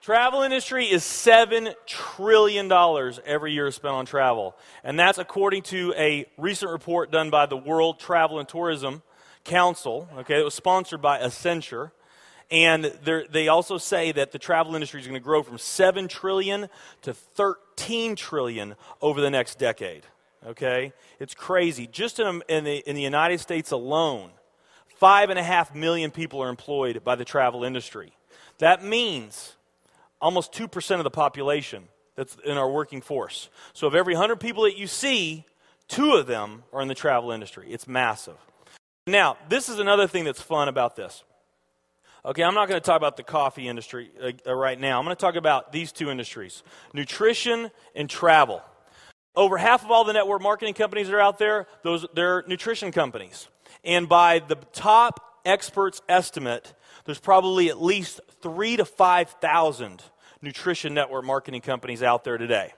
Travel industry is $7 trillion every year spent on travel. And that's according to a recent report done by the World Travel and Tourism Council. Okay, it was sponsored by Accenture. And they also say that the travel industry is going to grow from $7 trillion to $13 trillion over the next decade. Okay, it's crazy. Just in the United States alone, 5.5 million people are employed by the travel industry. That means almost 2% of the population that's in our working force. So of every 100 people that you see, 2 of them are in the travel industry. It's massive. Now, this is another thing that's fun about this. Okay, I'm not going to talk about the coffee industry right now. I'm going to talk about these 2 industries, nutrition and travel. Over half of all the network marketing companies that are out there, they're nutrition companies. And by the top experts' estimate, there's probably at least 3,000 to 5,000 nutrition network marketing companies out there today.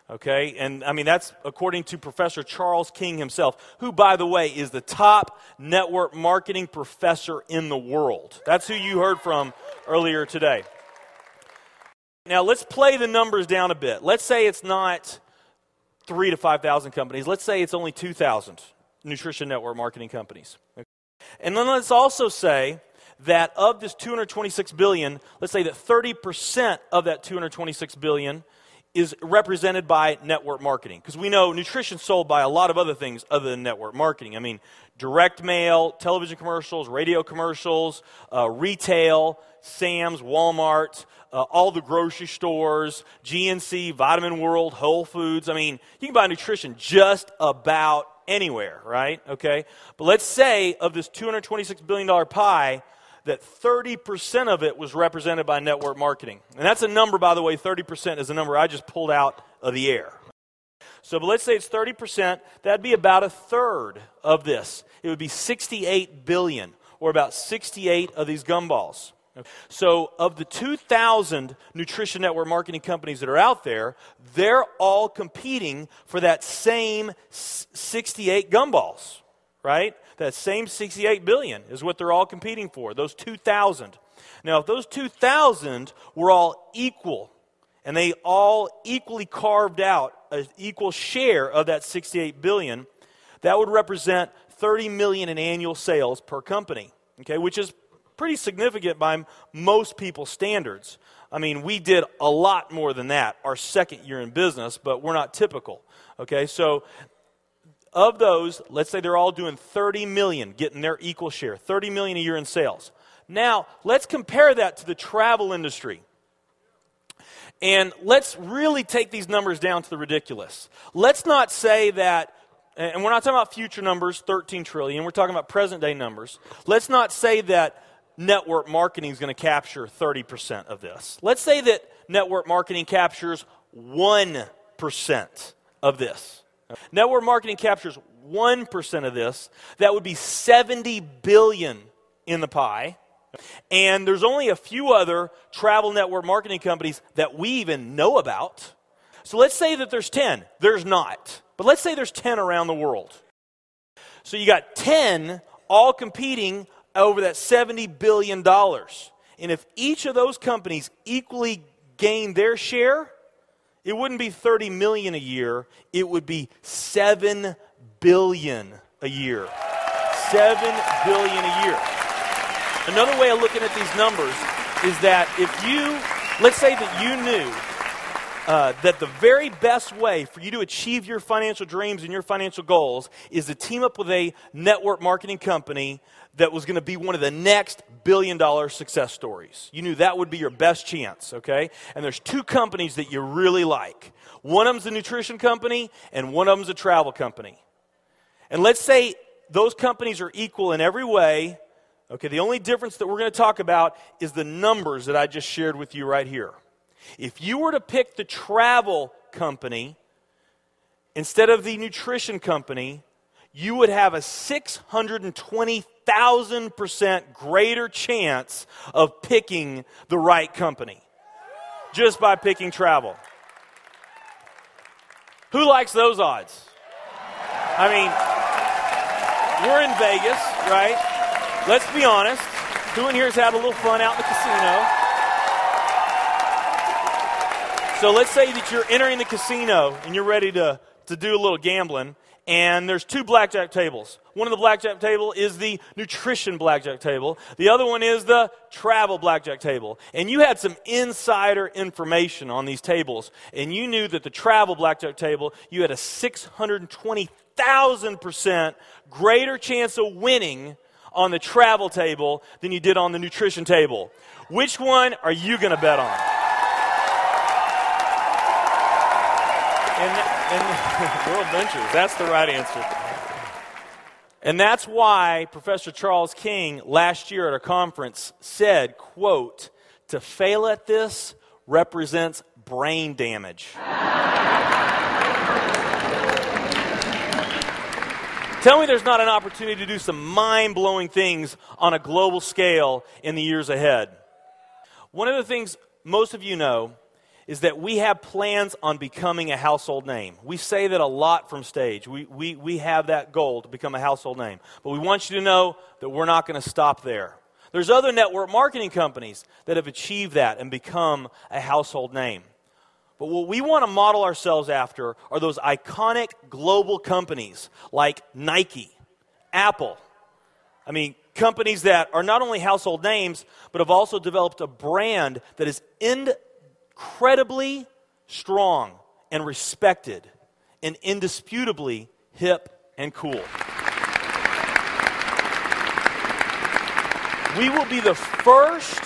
Okay, and I mean that's according to Professor Charles King himself, who, by the way, is the top network marketing professor in the world. That's who you heard from earlier today. Now let's play the numbers down a bit. Let's say it's not 3,000 to 5,000 companies. Let's say it's only 2,000 nutrition network marketing companies. Okay. And then let's also say that of this $226 billion, let's say that 30% of that $226 billion is represented by network marketing. Because we know nutrition is sold by a lot of other things other than network marketing. I mean, direct mail, television commercials, radio commercials, retail, Sam's, Walmart, all the grocery stores, GNC, Vitamin World, Whole Foods. I mean, you can buy nutrition just about anywhere, right? Okay? But let's say of this $226 billion pie, that 30% of it was represented by network marketing. And that's a number, by the way, 30% is a number I just pulled out of the air. So, but let's say it's 30%, that'd be about a third of this. It would be 68 billion, or about 68 of these gumballs. So, of the 2,000 nutrition network marketing companies that are out there, they're all competing for that same 68 gumballs, right? That same 68 billion is what they're all competing for, those 2,000. Now, if those 2,000 were all equal, and they all equally carved out an equal share of that 68 billion, that would represent 30 million in annual sales per company, okay, which is pretty significant by most people's standards. I mean, we did a lot more than that our second year in business, but we're not typical, okay? So of those, let's say they're all doing 30 million, getting their equal share, 30 million a year in sales. Now, let's compare that to the travel industry. And let's really take these numbers down to the ridiculous. Let's not say that, and we're not talking about future numbers, 13 trillion, we're talking about present day numbers. Let's not say that network marketing is going to capture 30% of this. Let's say that network marketing captures 1% of this. Network marketing captures 1% of this. That would be 70 billion in the pie. And there's only a few other travel network marketing companies that we even know about. So let's say that there's 10. There's not. But let's say there's 10 around the world. So you got 10 all competing over that $70 billion. And if each of those companies equally gain their share, it wouldn't be 30 million a year, it would be 7 billion a year. 7 billion a year. Another way of looking at these numbers is that if you, let's say that you knew that the very best way for you to achieve your financial dreams and your financial goals is to team up with a network marketing company that was going to be one of the next billion-dollar success stories. You knew that would be your best chance, okay? And there's 2 companies that you really like. One of them's a nutrition company, and one of them's a travel company. And let's say those companies are equal in every way. Okay, the only difference that we're going to talk about is the numbers that I just shared with you right here. If you were to pick the travel company instead of the nutrition company, you would have a 620,000% greater chance of picking the right company just by picking travel. Who likes those odds? I mean, we're in Vegas, right? Let's be honest. Who in here has had a little fun out in the casino? So let's say that you're entering the casino and you're ready to do a little gambling, and there's two blackjack tables. One of the blackjack table is the nutrition blackjack table. The other one is the travel blackjack table. And you had some insider information on these tables, and you knew that the travel blackjack table, you had a 620,000% greater chance of winning on the travel table than you did on the nutrition table. Which one are you going to bet on? And WorldVentures, that's the right answer. And that's why Professor Charles King last year at our conference said, quote, "To fail at this represents brain damage." Tell me there's not an opportunity to do some mind-blowing things on a global scale in the years ahead. One of the things most of you know is that we have plans on becoming a household name. We say that a lot from stage. We have that goal to become a household name. But we want you to know that we're not going to stop there. There's other network marketing companies that have achieved that and become a household name. But what we want to model ourselves after are those iconic global companies like Nike, Apple. I mean, companies that are not only household names, but have also developed a brand that is incredibly strong and respected and indisputably hip and cool. We will be the first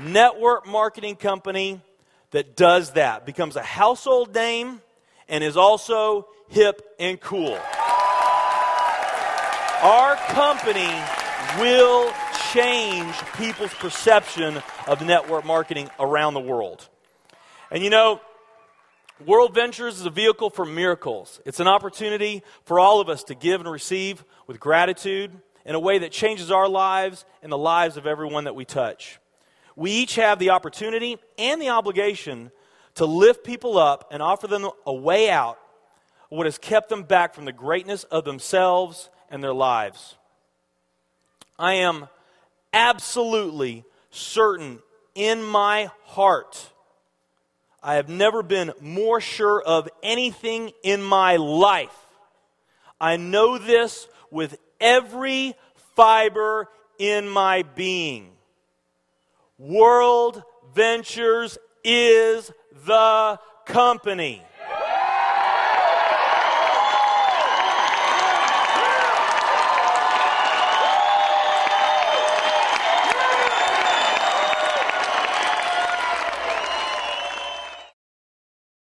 network marketing company that does that, becomes a household name and is also hip and cool. Our company will change people's perception of network marketing around the world. And you know, WorldVentures is a vehicle for miracles. It's an opportunity for all of us to give and receive with gratitude in a way that changes our lives and the lives of everyone that we touch. We each have the opportunity and the obligation to lift people up and offer them a way out of what has kept them back from the greatness of themselves and their lives. I am absolutely certain in my heart, I have never been more sure of anything in my life. I know this with every fiber in my being. WorldVentures is the company.